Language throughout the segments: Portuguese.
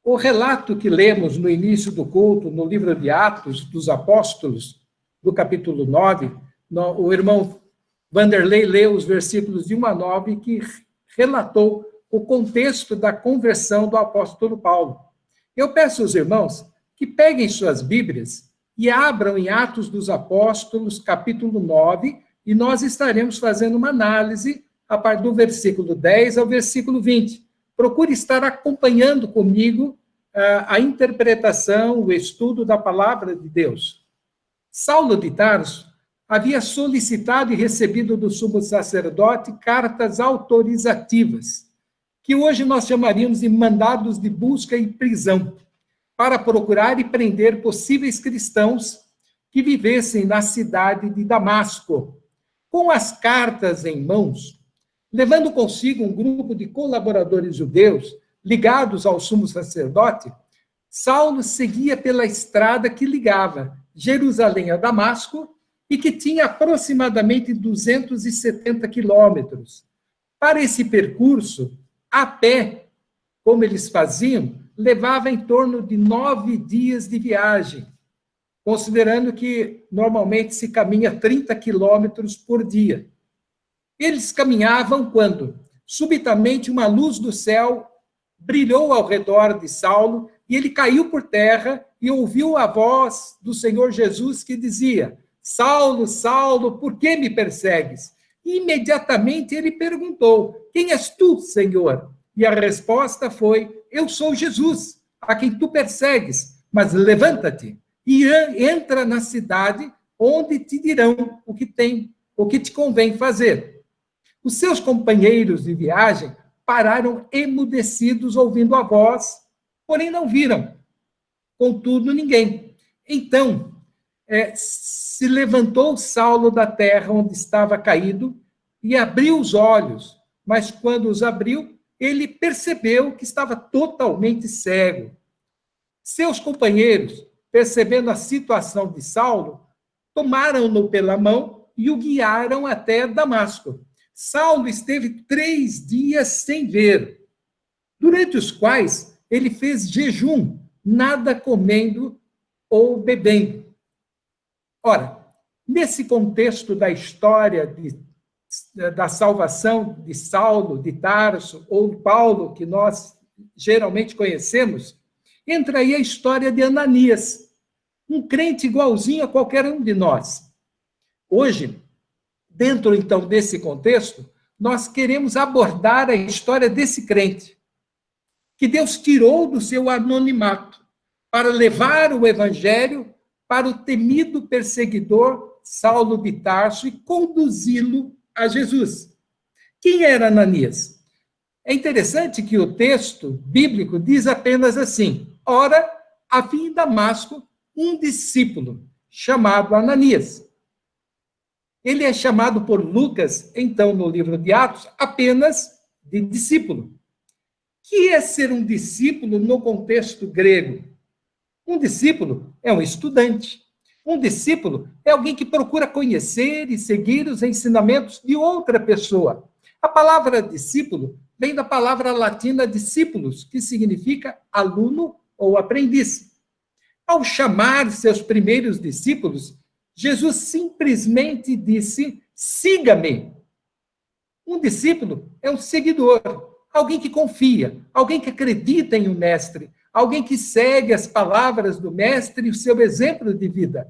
O relato que lemos no início do culto, no livro de Atos dos Apóstolos, do capítulo 9, o irmão Vanderlei leu os versículos de 1 a 9, que relatou o contexto da conversão do apóstolo Paulo. Eu peço aos irmãos que peguem suas Bíblias e abram em Atos dos Apóstolos, capítulo 9, e nós estaremos fazendo uma análise a partir do versículo 10 ao versículo 20. Procure estar acompanhando comigo a interpretação, o estudo da palavra de Deus. Saulo de Tarso havia solicitado e recebido do sumo sacerdote cartas autorizativas, que hoje nós chamaríamos de mandados de busca e prisão, para procurar e prender possíveis cristãos que vivessem na cidade de Damasco. Com as cartas em mãos, levando consigo um grupo de colaboradores judeus ligados ao sumo sacerdote, Saulo seguia pela estrada que ligava Jerusalém a Damasco e que tinha aproximadamente 270 quilômetros. Para esse percurso, a pé, como eles faziam, levava em torno de 9 dias de viagem, considerando que normalmente se caminha 30 quilômetros por dia. Eles caminhavam quando, subitamente, uma luz do céu brilhou ao redor de Saulo e ele caiu por terra e ouviu a voz do Senhor Jesus que dizia: Saulo, Saulo, por que me persegues? E imediatamente ele perguntou: quem és tu, Senhor? E a resposta foi: eu sou Jesus, a quem tu persegues, mas levanta-te e entra na cidade, onde te dirão o que te convém fazer. Os seus companheiros de viagem pararam emudecidos ouvindo a voz, porém não viram, contudo, ninguém. Então, se levantou Saulo da terra onde estava caído e abriu os olhos, mas quando os abriu, ele percebeu que estava totalmente cego. Seus companheiros, percebendo a situação de Saulo, tomaram-no pela mão e o guiaram até Damasco. Saulo esteve 3 dias sem ver, durante os quais ele fez jejum, nada comendo ou bebendo. Ora, nesse contexto da história da salvação de Saulo, de Tarso, ou Paulo, que nós geralmente conhecemos, entra aí a história de Ananias, um crente igualzinho a qualquer um de nós. Hoje, dentro, então, desse contexto, nós queremos abordar a história desse crente, que Deus tirou do seu anonimato para levar o evangelho para o temido perseguidor Saulo de Tarso e conduzi-lo a Jesus. Quem era Ananias? É interessante que o texto bíblico diz apenas assim: ora, havia em Damasco um discípulo chamado Ananias. Ele é chamado por Lucas, então, no livro de Atos, apenas de discípulo. O que é ser um discípulo no contexto grego? Um discípulo é um estudante. Um discípulo é alguém que procura conhecer e seguir os ensinamentos de outra pessoa. A palavra discípulo vem da palavra latina discípulos, que significa aluno ou aprendiz. Ao chamar seus primeiros discípulos, Jesus simplesmente disse: siga-me. Um discípulo é um seguidor, alguém que confia, alguém que acredita em um mestre, alguém que segue as palavras do mestre e o seu exemplo de vida.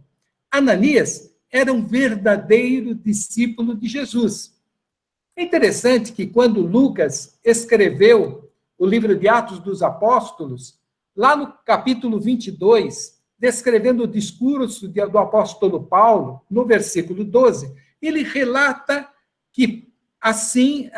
Ananias era um verdadeiro discípulo de Jesus. É interessante que quando Lucas escreveu o livro de Atos dos Apóstolos, lá no capítulo 22, descrevendo o discurso do apóstolo Paulo, no versículo 12, ele relata que, assim,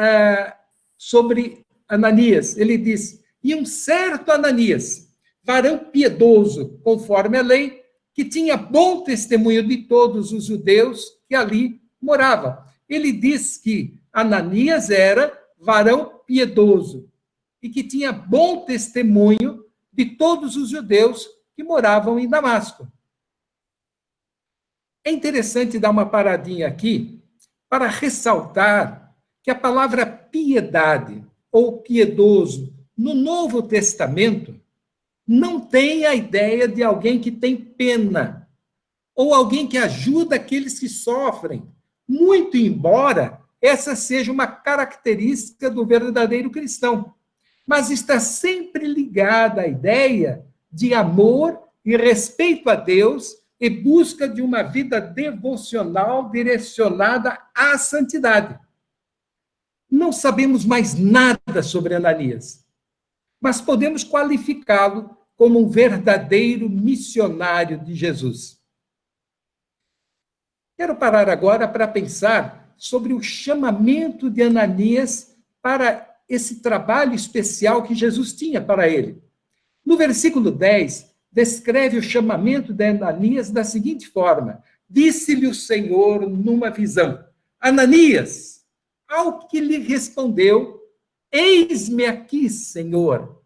sobre Ananias, ele diz: e um certo Ananias, varão piedoso, conforme a lei, que tinha bom testemunho de todos os judeus que ali moravam. Ele diz que Ananias era varão piedoso e que tinha bom testemunho de todos os judeus que moravam em Damasco. É interessante dar uma paradinha aqui para ressaltar que a palavra piedade ou piedoso No Novo Testamento, não tem a ideia de alguém que tem pena, ou alguém que ajuda aqueles que sofrem, muito embora essa seja uma característica do verdadeiro cristão. Mas está sempre ligada à ideia de amor e respeito a Deus e busca de uma vida devocional direcionada à santidade. Não sabemos mais nada sobre Ananias, mas podemos qualificá-lo como um verdadeiro missionário de Jesus. Quero parar agora para pensar sobre o chamamento de Ananias para esse trabalho especial que Jesus tinha para ele. No versículo 10, descreve o chamamento de Ananias da seguinte forma: disse-lhe o Senhor numa visão, Ananias, ao que lhe respondeu, eis-me aqui, Senhor.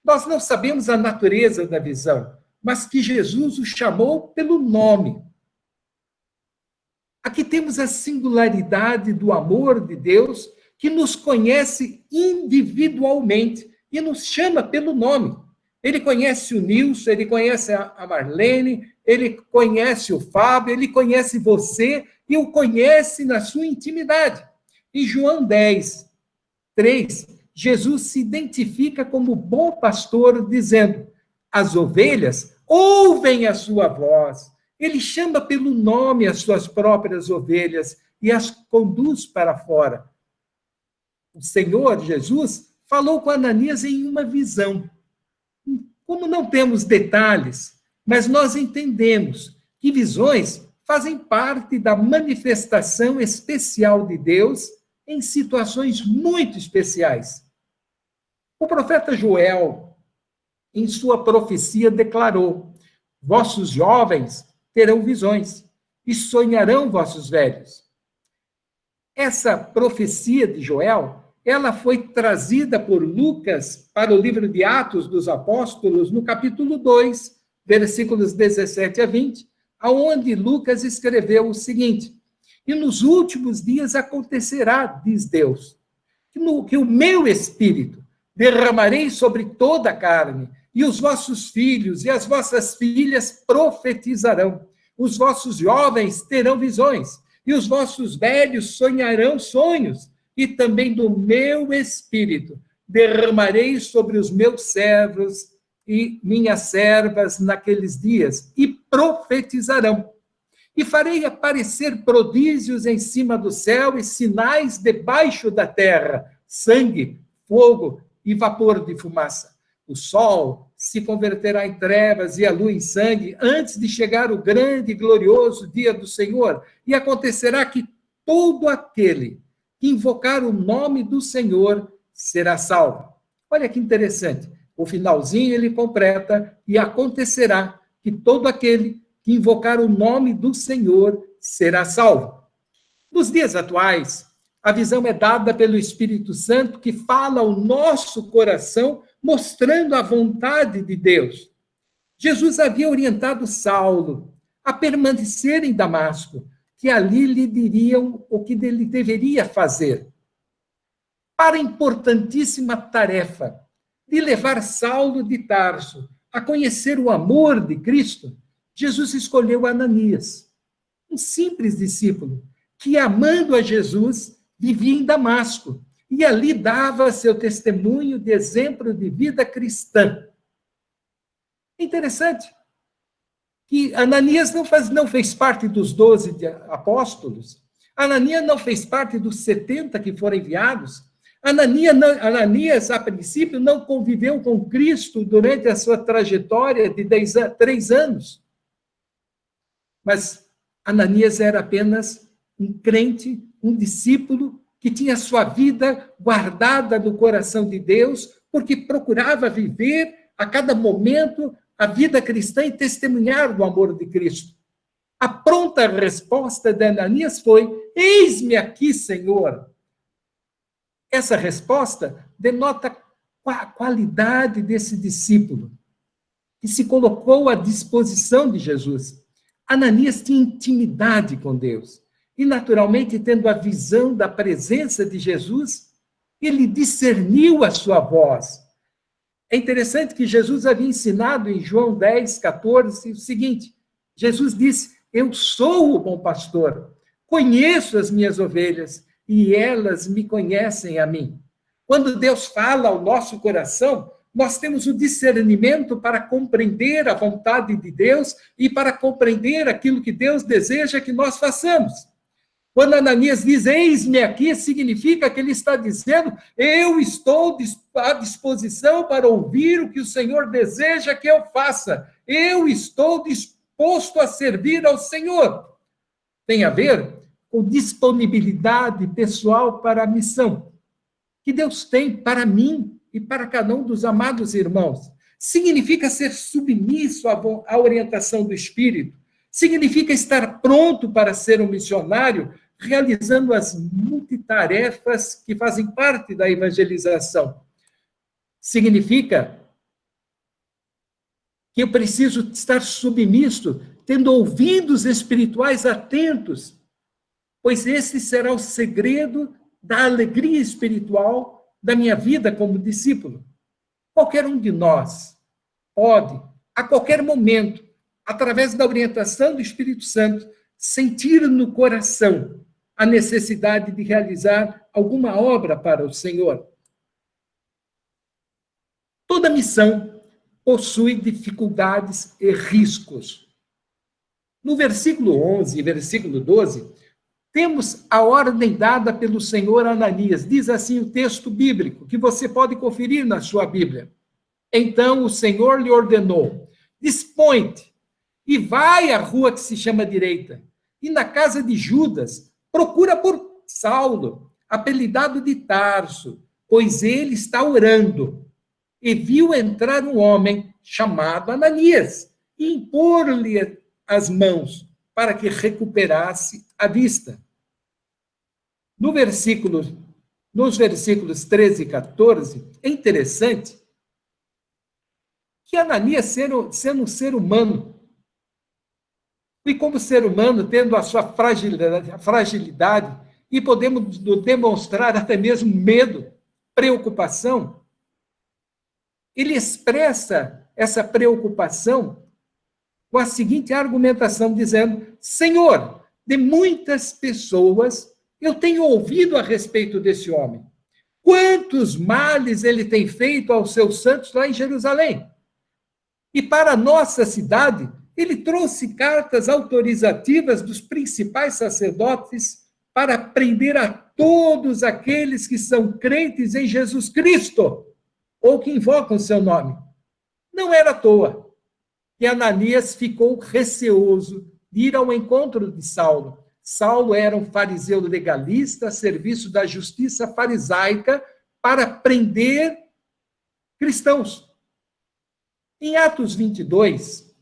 Nós não sabemos a natureza da visão, mas que Jesus o chamou pelo nome. Aqui temos a singularidade do amor de Deus, que nos conhece individualmente e nos chama pelo nome. Ele conhece o Nilson, ele conhece a Marlene, ele conhece o Fábio, ele conhece você e o conhece na sua intimidade. Em João 10, 3, Jesus se identifica como bom pastor, dizendo, as ovelhas ouvem a sua voz. Ele chama pelo nome as suas próprias ovelhas e as conduz para fora. O Senhor Jesus falou com Ananias em uma visão. Como não temos detalhes, mas nós entendemos que visões fazem parte da manifestação especial de Deus em situações muito especiais. O profeta Joel, em sua profecia, declarou: vossos jovens terão visões e sonharão vossos velhos. Essa profecia de Joel, ela foi trazida por Lucas para o livro de Atos dos Apóstolos, no capítulo 2, versículos 17 a 20, aonde Lucas escreveu o seguinte: e nos últimos dias acontecerá, diz Deus, que o meu espírito derramarei sobre toda a carne, e os vossos filhos e as vossas filhas profetizarão, os vossos jovens terão visões, e os vossos velhos sonharão sonhos, e também do meu espírito derramarei sobre os meus servos e minhas servas naqueles dias, e profetizarão. E farei aparecer prodígios em cima do céu e sinais debaixo da terra, sangue, fogo e vapor de fumaça. O sol se converterá em trevas e a lua em sangue, antes de chegar o grande e glorioso dia do Senhor. E acontecerá que todo aquele que invocar o nome do Senhor será salvo. Olha que interessante. O finalzinho ele completa: e acontecerá que todo aquele que invocar o nome do Senhor será salvo. Nos dias atuais, a visão é dada pelo Espírito Santo, que fala ao nosso coração, mostrando a vontade de Deus. Jesus havia orientado Saulo a permanecer em Damasco, que ali lhe diriam o que ele deveria fazer. Para a importantíssima tarefa de levar Saulo de Tarso a conhecer o amor de Cristo, Jesus escolheu Ananias, um simples discípulo, que, amando a Jesus, vivia em Damasco e ali dava seu testemunho de exemplo de vida cristã. Interessante que Ananias não fez parte dos 12 apóstolos, Ananias não fez parte dos 70 que foram enviados, Ananias, a princípio, não conviveu com Cristo durante a sua trajetória de 3 anos. Mas Ananias era apenas um crente, um discípulo, que tinha sua vida guardada no coração de Deus, porque procurava viver a cada momento a vida cristã e testemunhar do amor de Cristo. A pronta resposta de Ananias foi: eis-me aqui, Senhor. Essa resposta denota a qualidade desse discípulo, que se colocou à disposição de Jesus. Ananias tinha intimidade com Deus. E, naturalmente, tendo a visão da presença de Jesus, ele discerniu a sua voz. É interessante que Jesus havia ensinado em João 10, 14, o seguinte: Jesus disse: eu sou o bom pastor, conheço as minhas ovelhas e elas me conhecem a mim. Quando Deus fala ao nosso coração, nós temos o discernimento para compreender a vontade de Deus e para compreender aquilo que Deus deseja que nós façamos. Quando Ananias diz, eis-me aqui, significa que ele está dizendo, eu estou à disposição para ouvir o que o Senhor deseja que eu faça. Eu estou disposto a servir ao Senhor. Tem a ver com disponibilidade pessoal para a missão que Deus tem para mim e para cada um dos amados irmãos. Significa ser submisso à orientação do Espírito. Significa estar pronto para ser um missionário, realizando as multitarefas que fazem parte da evangelização. Significa que eu preciso estar submisso, tendo ouvidos espirituais atentos, pois esse será o segredo da alegria espiritual da minha vida como discípulo. Qualquer um de nós pode, a qualquer momento, através da orientação do Espírito Santo, sentir no coração a necessidade de realizar alguma obra para o Senhor. Toda missão possui dificuldades e riscos. No versículo 11 e versículo 12, temos a ordem dada pelo Senhor a Ananias. Diz assim o texto bíblico, que você pode conferir na sua Bíblia. Então o Senhor lhe ordenou, dispõe-te e vai à rua que se chama Direita, e na casa de Judas, procura por Saulo, apelidado de Tarso, pois ele está orando. E viu entrar um homem chamado Ananias, e impor-lhe as mãos, para que recuperasse a vista. Nos versículos 13 e 14, é interessante que Ananias, sendo um ser humano, e como ser humano, tendo a sua fragilidade, e podemos demonstrar até mesmo medo, preocupação, ele expressa essa preocupação com a seguinte argumentação, dizendo, Senhor, de muitas pessoas eu tenho ouvido a respeito desse homem. Quantos males ele tem feito aos seus santos lá em Jerusalém. E para a nossa cidade, ele trouxe cartas autorizativas dos principais sacerdotes para prender a todos aqueles que são crentes em Jesus Cristo, ou que invocam seu nome. Não era à toa. E Ananias ficou receoso de ir ao encontro de Saulo. Saulo era um fariseu legalista, a serviço da justiça farisaica, para prender cristãos. Em Atos 22,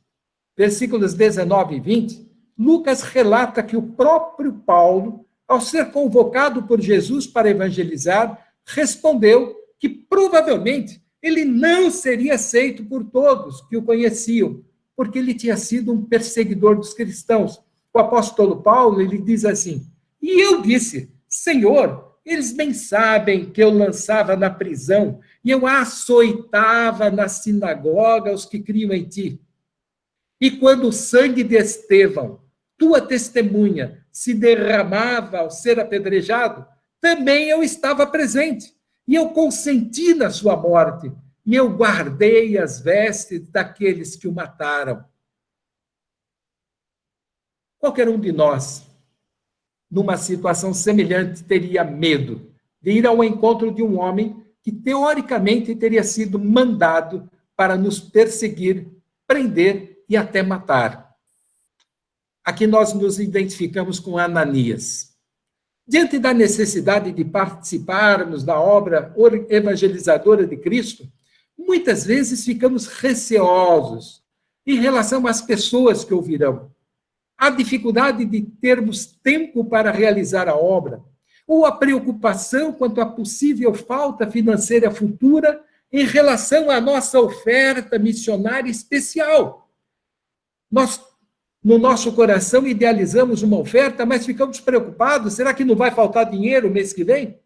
versículos 19 e 20, Lucas relata que o próprio Paulo, ao ser convocado por Jesus para evangelizar, respondeu que provavelmente ele não seria aceito por todos que o conheciam, porque ele tinha sido um perseguidor dos cristãos. O apóstolo Paulo, ele diz assim, e eu disse, Senhor, eles bem sabem que eu lançava na prisão e eu açoitava na sinagoga os que criam em ti. E quando o sangue de Estevão, tua testemunha, se derramava ao ser apedrejado, também eu estava presente. E eu consenti na sua morte, e eu guardei as vestes daqueles que o mataram. Qualquer um de nós, numa situação semelhante, teria medo de ir ao encontro de um homem que, teoricamente, teria sido mandado para nos perseguir, prender e até matar. Aqui nós nos identificamos com Ananias. Diante da necessidade de participarmos da obra evangelizadora de Cristo, muitas vezes ficamos receosos em relação às pessoas que ouvirão. A dificuldade de termos tempo para realizar a obra, ou a preocupação quanto à possível falta financeira futura em relação à nossa oferta missionária especial. Nós, no nosso coração, idealizamos uma oferta, mas ficamos preocupados, será que não vai faltar dinheiro o mês que vem?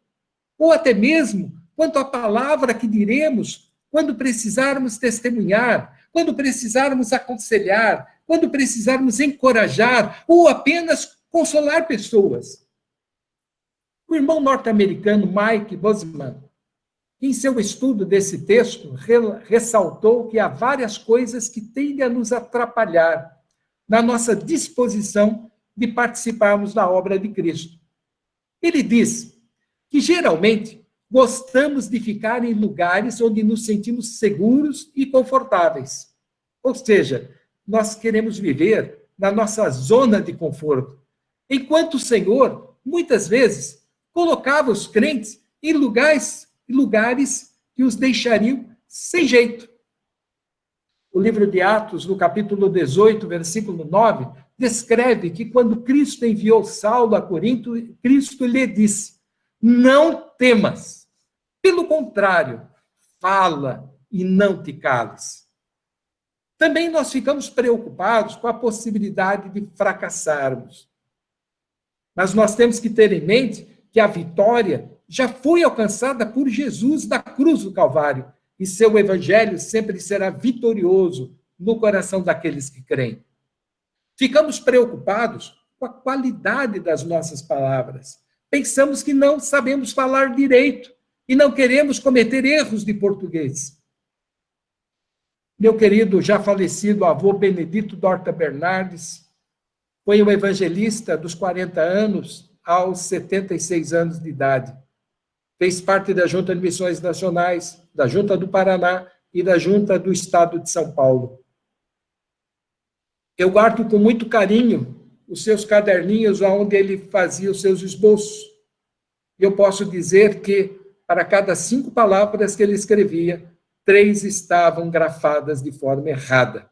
Ou até mesmo, quanto à palavra que diremos quando precisarmos testemunhar, quando precisarmos aconselhar, quando precisarmos encorajar ou apenas consolar pessoas. O irmão norte-americano Mike Bosman, em seu estudo desse texto, ressaltou que há várias coisas que tendem a nos atrapalhar na nossa disposição de participarmos da obra de Cristo. Ele diz que, geralmente, gostamos de ficar em lugares onde nos sentimos seguros e confortáveis. Ou seja, nós queremos viver na nossa zona de conforto, enquanto o Senhor, muitas vezes, colocava os crentes em lugares que os deixariam sem jeito. O livro de Atos, no capítulo 18, versículo 9, descreve que quando Cristo enviou Saulo a Corinto, Cristo lhe disse: não temas, pelo contrário, fala e não te cales. Também nós ficamos preocupados com a possibilidade de fracassarmos. Mas nós temos que ter em mente que a vitória já foi alcançada por Jesus na cruz do Calvário, e seu evangelho sempre será vitorioso no coração daqueles que creem. Ficamos preocupados com a qualidade das nossas palavras. Pensamos que não sabemos falar direito e não queremos cometer erros de português. Meu querido, já falecido avô Benedito Dorta Bernardes foi um evangelista dos 40 anos aos 76 anos de idade. Fez parte da Junta de Missões Nacionais, da Junta do Paraná e da Junta do Estado de São Paulo. Eu guardo com muito carinho os seus caderninhos onde ele fazia os seus esboços. E eu posso dizer que, para cada 5 palavras que ele escrevia, 3 estavam grafadas de forma errada.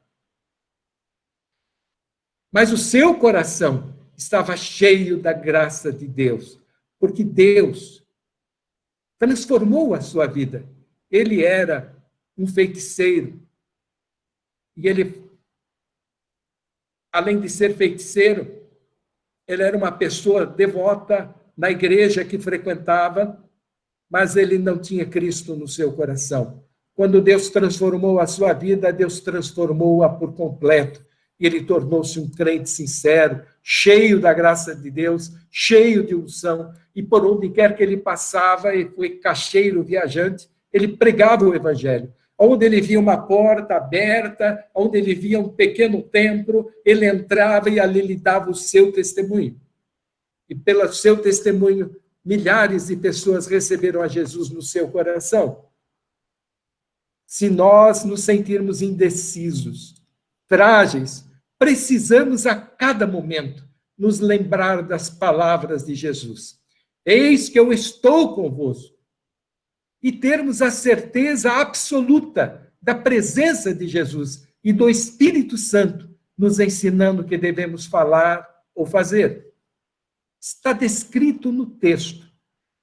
Mas o seu coração estava cheio da graça de Deus, porque Deus transformou a sua vida. Ele era um feiticeiro. E ele, além de ser feiticeiro, ele era uma pessoa devota na igreja que frequentava, mas ele não tinha Cristo no seu coração. Quando Deus transformou a sua vida, Deus transformou-a por completo. E ele tornou-se um crente sincero, cheio da graça de Deus, cheio de unção, e por onde quer que ele passava, ele foi caixeiro, viajante, ele pregava o evangelho. Onde ele via uma porta aberta, onde ele via um pequeno templo, ele entrava e ali lhe dava o seu testemunho. E pelo seu testemunho, milhares de pessoas receberam a Jesus no seu coração. Se nós nos sentirmos indecisos, frágeis, precisamos a cada momento nos lembrar das palavras de Jesus. Eis que eu estou convosco. E termos a certeza absoluta da presença de Jesus e do Espírito Santo nos ensinando o que devemos falar ou fazer. Está descrito no texto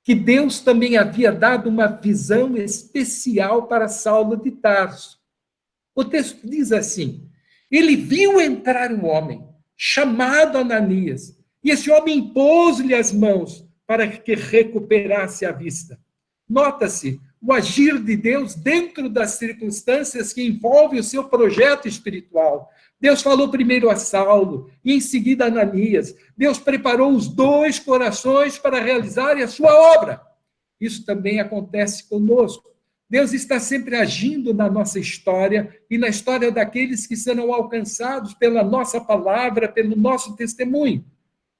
que Deus também havia dado uma visão especial para Saulo de Tarso. O texto diz assim: ele viu entrar um homem chamado Ananias, e esse homem impôs-lhe as mãos para que recuperasse a vista. Nota-se o agir de Deus dentro das circunstâncias que envolvem o seu projeto espiritual. Deus falou primeiro a Saulo e em seguida a Ananias. Deus preparou os 2 corações para realizarem a sua obra. Isso também acontece conosco. Deus está sempre agindo na nossa história e na história daqueles que serão alcançados pela nossa palavra, pelo nosso testemunho.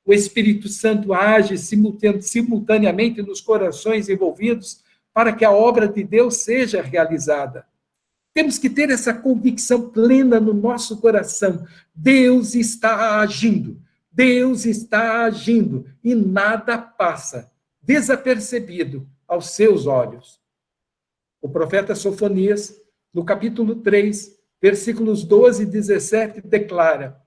O Espírito Santo age simultaneamente nos corações envolvidos para que a obra de Deus seja realizada. Temos que ter essa convicção plena no nosso coração. Deus está agindo. Deus está agindo e nada passa desapercebido aos seus olhos. O profeta Sofonias, no capítulo 3, versículos 12 e 17, declara: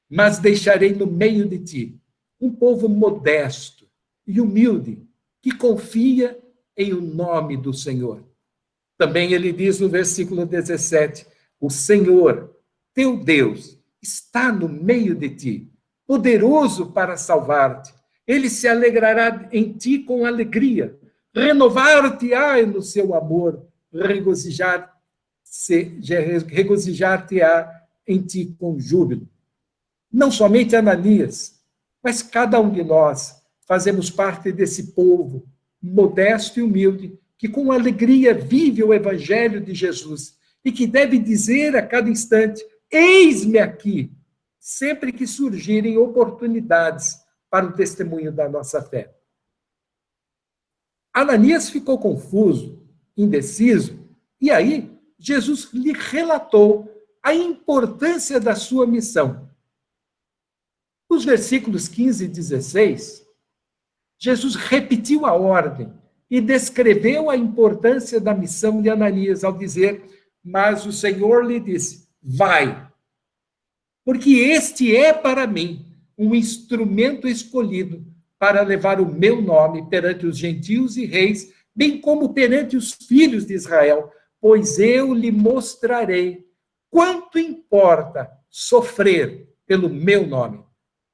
mas deixarei no meio de ti um povo modesto e humilde, que confia em o nome do Senhor. Também ele diz no versículo 17, o Senhor, teu Deus, está no meio de ti, poderoso para salvar-te. Ele se alegrará em ti com alegria, renovar-te-á no seu amor regozijar-te-á em ti com júbilo. Não somente Ananias, mas cada um de nós fazemos parte desse povo modesto e humilde, que com alegria vive o evangelho de Jesus e que deve dizer a cada instante: eis-me aqui, sempre que surgirem oportunidades para o testemunho da nossa fé. Ananias ficou confuso, indeciso, e aí Jesus lhe relatou a importância da sua missão. Nos versículos 15 e 16, Jesus repetiu a ordem e descreveu a importância da missão de Ananias ao dizer: mas o Senhor lhe disse, vai, porque este é para mim um instrumento escolhido para levar o meu nome perante os gentios e reis, bem como perante os filhos de Israel, pois eu lhe mostrarei quanto importa sofrer pelo meu nome.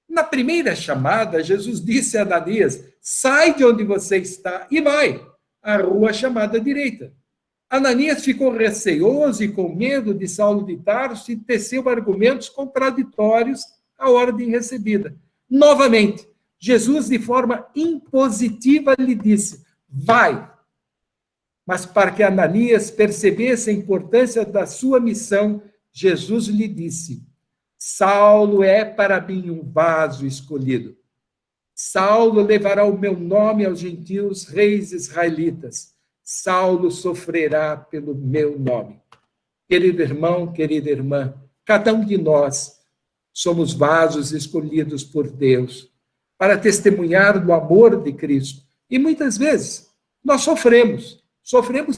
Na primeira chamada, Jesus disse a Ananias: sai de onde você está e vai à rua chamada direita. Ananias ficou receoso e com medo de Saulo de Tarso e teceu argumentos contraditórios à ordem recebida. Novamente, Jesus, de forma impositiva, lhe disse: vai. Mas para que Ananias percebesse a importância da sua missão, Jesus lhe disse: Saulo é para mim um vaso escolhido. Saulo levará o meu nome aos gentios, reis israelitas. Saulo sofrerá pelo meu nome. Querido irmão, querida irmã, cada um de nós somos vasos escolhidos por Deus para testemunhar do amor de Cristo. E muitas vezes nós sofremos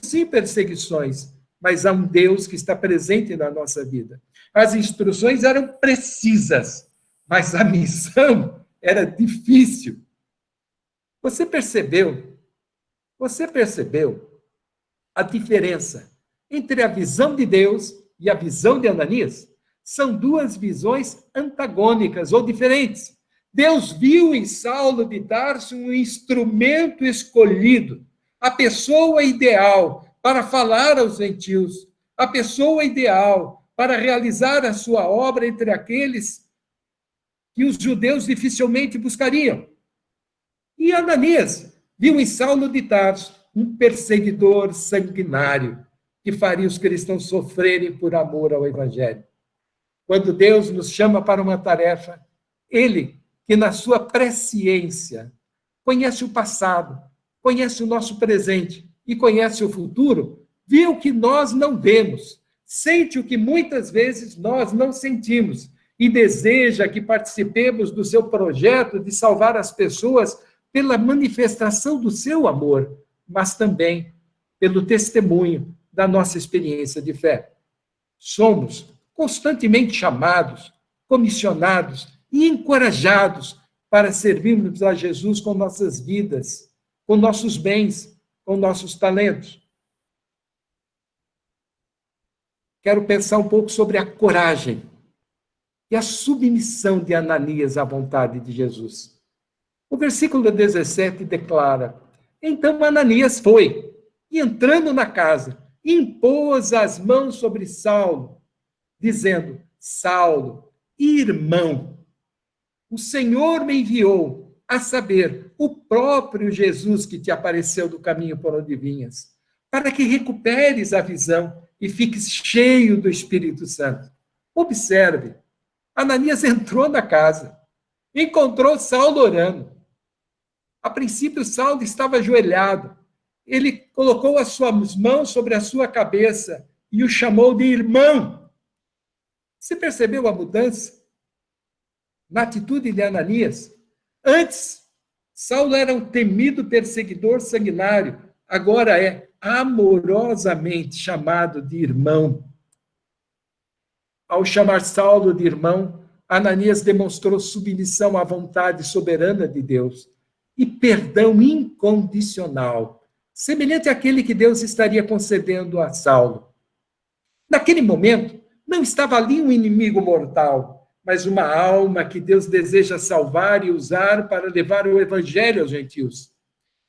sim perseguições, mas há um Deus que está presente na nossa vida. As instruções eram precisas, mas a missão era difícil. Você percebeu a diferença entre a visão de Deus e a visão de Ananias? São duas visões antagônicas ou diferentes. Deus viu em Saulo de Tarso um instrumento escolhido, a pessoa ideal para falar aos gentios, a pessoa ideal para realizar a sua obra entre aqueles que os judeus dificilmente buscariam. E Ananias viu em Saulo de Tarso um perseguidor sanguinário que faria os cristãos sofrerem por amor ao Evangelho. Quando Deus nos chama para uma tarefa, Ele, que na sua presciência conhece o passado, conhece o nosso presente e conhece o futuro, viu o que nós não vemos, sente o que muitas vezes nós não sentimos e deseja que participemos do seu projeto de salvar as pessoas pela manifestação do seu amor, mas também pelo testemunho da nossa experiência de fé. Somos constantemente chamados, comissionados e encorajados para servirmos a Jesus com nossas vidas, com nossos bens, com nossos talentos. Quero pensar um pouco sobre a coragem e a submissão de Ananias à vontade de Jesus. O versículo 17 declara: então Ananias foi, e entrando na casa, impôs as mãos sobre Saulo, dizendo: Saulo, irmão, o Senhor me enviou, a saber, o próprio Jesus que te apareceu do caminho por onde vinhas, para que recuperes a visão e fiques cheio do Espírito Santo. Observe, Ananias entrou na casa, encontrou Saulo orando. A princípio, Saulo estava ajoelhado. Ele colocou as suas mãos sobre a sua cabeça e o chamou de irmão. Você percebeu a mudança na atitude de Ananias? Antes, Saulo era um temido perseguidor sanguinário. Agora é amorosamente chamado de irmão. Ao chamar Saulo de irmão, Ananias demonstrou submissão à vontade soberana de Deus e perdão incondicional, semelhante àquele que Deus estaria concedendo a Saulo. Naquele momento, não estava ali um inimigo mortal, mas uma alma que Deus deseja salvar e usar para levar o evangelho aos gentios.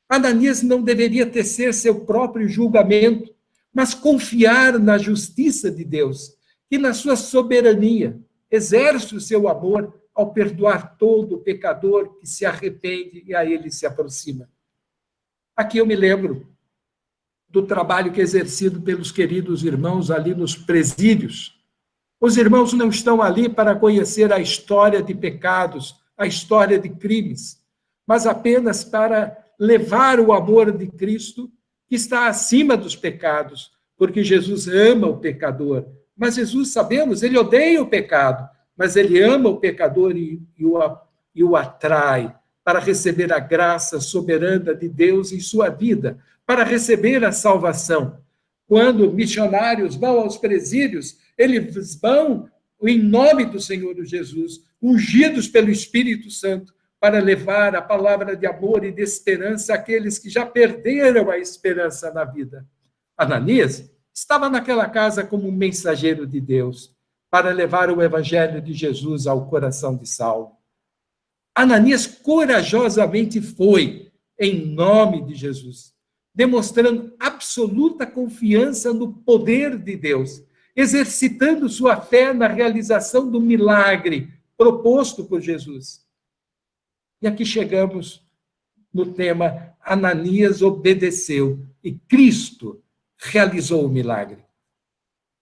Ananias não deveria tecer seu próprio julgamento, mas confiar na justiça de Deus, que na sua soberania exerce o seu amor ao perdoar todo pecador que se arrepende e a ele se aproxima. Aqui eu me lembro do trabalho que é exercido pelos queridos irmãos ali nos presídios. Os irmãos não estão ali para conhecer a história de pecados, a história de crimes, mas apenas para levar o amor de Cristo, que está acima dos pecados, porque Jesus ama o pecador. Mas Jesus, sabemos, ele odeia o pecado, mas ele ama o pecador e o atrai para receber a graça soberana de Deus em sua vida, para receber a salvação. Quando missionários vão aos presídios, eles vão em nome do Senhor Jesus, ungidos pelo Espírito Santo, para levar a palavra de amor e de esperança àqueles que já perderam a esperança na vida. Ananias estava naquela casa como um mensageiro de Deus, para levar o evangelho de Jesus ao coração de Saulo. Ananias corajosamente foi, em nome de Jesus, demonstrando absoluta confiança no poder de Deus, exercitando sua fé na realização do milagre proposto por Jesus. E aqui chegamos no tema Ananias obedeceu e Cristo realizou o milagre.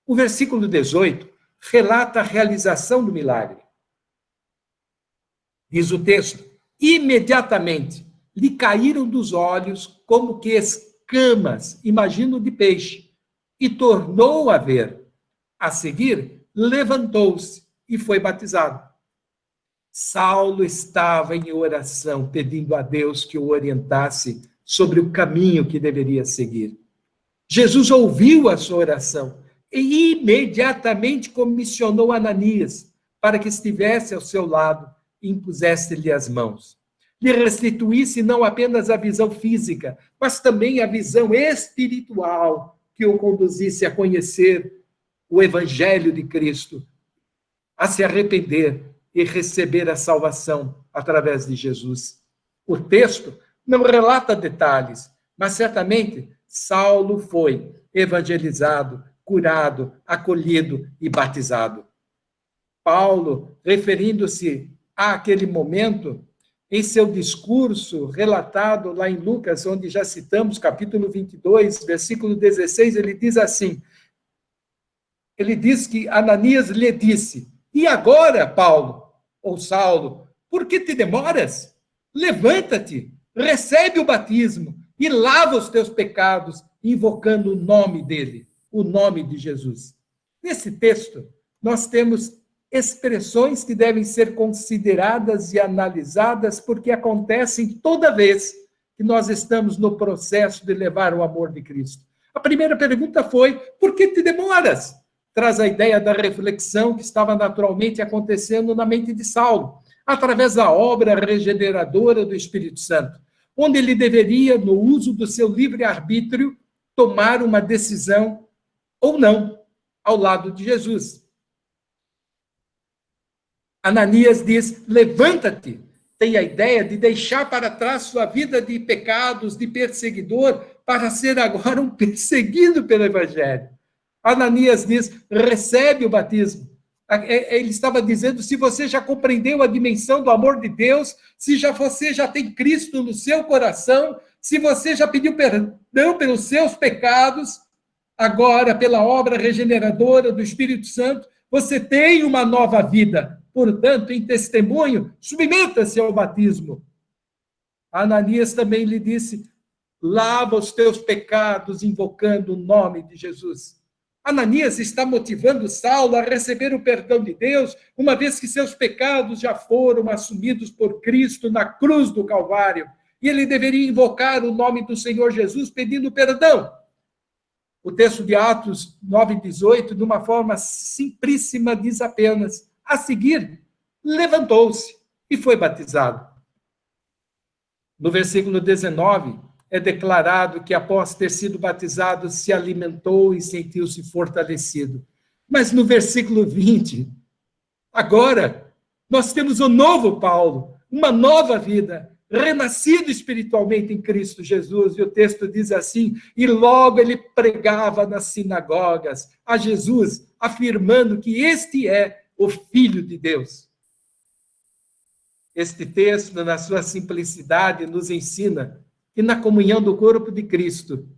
O versículo 18 relata a realização do milagre. Diz o texto: imediatamente lhe caíram dos olhos como que escamas, imagino de peixe, e tornou a ver. A seguir, levantou-se e foi batizado. Saulo estava em oração, pedindo a Deus que o orientasse sobre o caminho que deveria seguir. Jesus ouviu a sua oração e imediatamente comissionou Ananias para que estivesse ao seu lado e impusesse-lhe as mãos. Lhe restituísse não apenas a visão física, mas também a visão espiritual que o conduzisse a conhecer o Evangelho de Cristo, a se arrepender e receber a salvação através de Jesus. O texto não relata detalhes, mas certamente Saulo foi evangelizado, curado, acolhido e batizado. Paulo, referindo-se àquele momento, em seu discurso relatado lá em Lucas, onde já citamos, capítulo 22, versículo 16, ele diz assim, ele diz que Ananias lhe disse: e agora, Paulo, ou Saulo, por que te demoras? Levanta-te, recebe o batismo e lava os teus pecados, invocando o nome dele, o nome de Jesus. Nesse texto, nós temos expressões que devem ser consideradas e analisadas, porque acontecem toda vez que nós estamos no processo de levar o amor de Cristo. A primeira pergunta foi: por que te demoras? Traz a ideia da reflexão que estava naturalmente acontecendo na mente de Saulo, através da obra regeneradora do Espírito Santo, onde ele deveria, no uso do seu livre-arbítrio, tomar uma decisão ou não, ao lado de Jesus. Ananias diz: levanta-te. Tem a ideia de deixar para trás sua vida de pecados, de perseguidor, para ser agora um perseguido pelo Evangelho. Ananias diz: recebe o batismo. Ele estava dizendo: se você já compreendeu a dimensão do amor de Deus, se você já tem Cristo no seu coração, se você já pediu perdão pelos seus pecados, agora, pela obra regeneradora do Espírito Santo, você tem uma nova vida. Portanto, em testemunho, submeta-se ao batismo. Ananias também lhe disse: lava os teus pecados, invocando o nome de Jesus. Ananias está motivando Saulo a receber o perdão de Deus, uma vez que seus pecados já foram assumidos por Cristo na cruz do Calvário, e ele deveria invocar o nome do Senhor Jesus pedindo perdão. O texto de Atos 9:18, de uma forma simplíssima, diz apenas: a seguir, levantou-se e foi batizado. No versículo 19, é declarado que após ter sido batizado, se alimentou e sentiu-se fortalecido. Mas no versículo 20, agora, nós temos um novo Paulo, uma nova vida, renascido espiritualmente em Cristo Jesus. E o texto diz assim: e logo ele pregava nas sinagogas a Jesus, afirmando que este é o Filho de Deus. Este texto, na sua simplicidade, nos ensina que na comunhão do corpo de Cristo,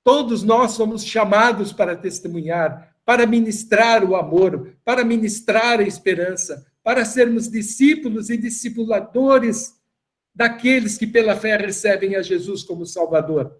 todos nós somos chamados para testemunhar, para ministrar o amor, para ministrar a esperança, para sermos discípulos e discipuladores daqueles que pela fé recebem a Jesus como Salvador.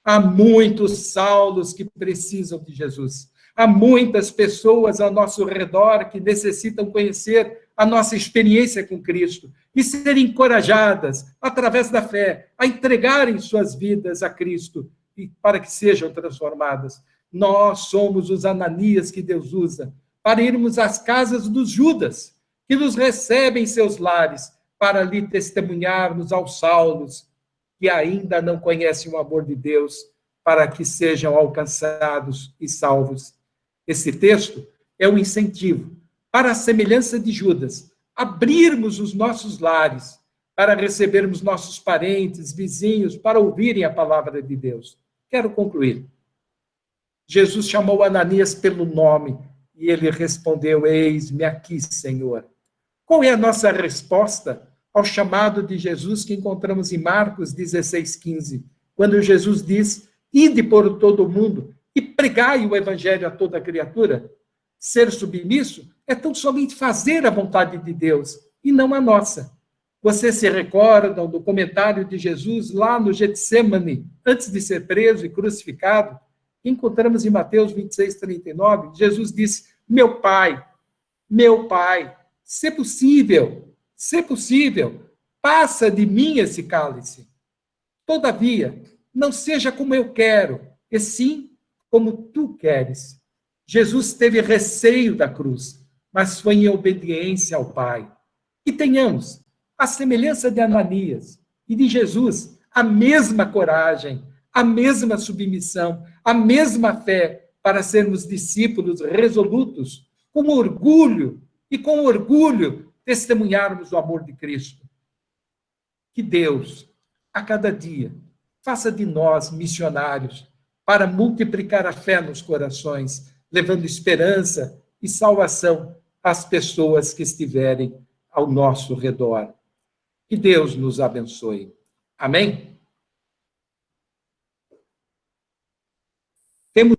Há muitos Saulos que precisam de Jesus. Há muitas pessoas ao nosso redor que necessitam conhecer a nossa experiência com Cristo e serem encorajadas, através da fé, a entregarem suas vidas a Cristo e para que sejam transformadas. Nós somos os Ananias que Deus usa para irmos às casas dos Judas, que nos recebem em seus lares, para ali testemunharmos aos Saulos que ainda não conhecem o amor de Deus, para que sejam alcançados e salvos. Esse texto é um incentivo para a semelhança de Judas, abrirmos os nossos lares para recebermos nossos parentes, vizinhos, para ouvirem a palavra de Deus. Quero concluir. Jesus chamou Ananias pelo nome e ele respondeu: eis-me aqui, Senhor. Qual é a nossa resposta ao chamado de Jesus que encontramos em Marcos 16:15, quando Jesus diz: ide por todo o mundo e pregai o evangelho a toda criatura? Ser submisso é tão somente fazer a vontade de Deus e não a nossa. Vocês se recordam do comentário de Jesus lá no Getsemane, antes de ser preso e crucificado? Encontramos em Mateus 26:39, Jesus disse: meu Pai, se possível, passa de mim esse cálice. Todavia, não seja como eu quero, e sim como tu queres. Jesus teve receio da cruz, mas foi em obediência ao Pai. E tenhamos, a semelhança de Ananias e de Jesus, a mesma coragem, a mesma submissão, a mesma fé para sermos discípulos resolutos, com orgulho testemunharmos o amor de Cristo. Que Deus, a cada dia, faça de nós missionários para multiplicar a fé nos corações, levando esperança e salvação às pessoas que estiverem ao nosso redor. Que Deus nos abençoe. Amém? Temos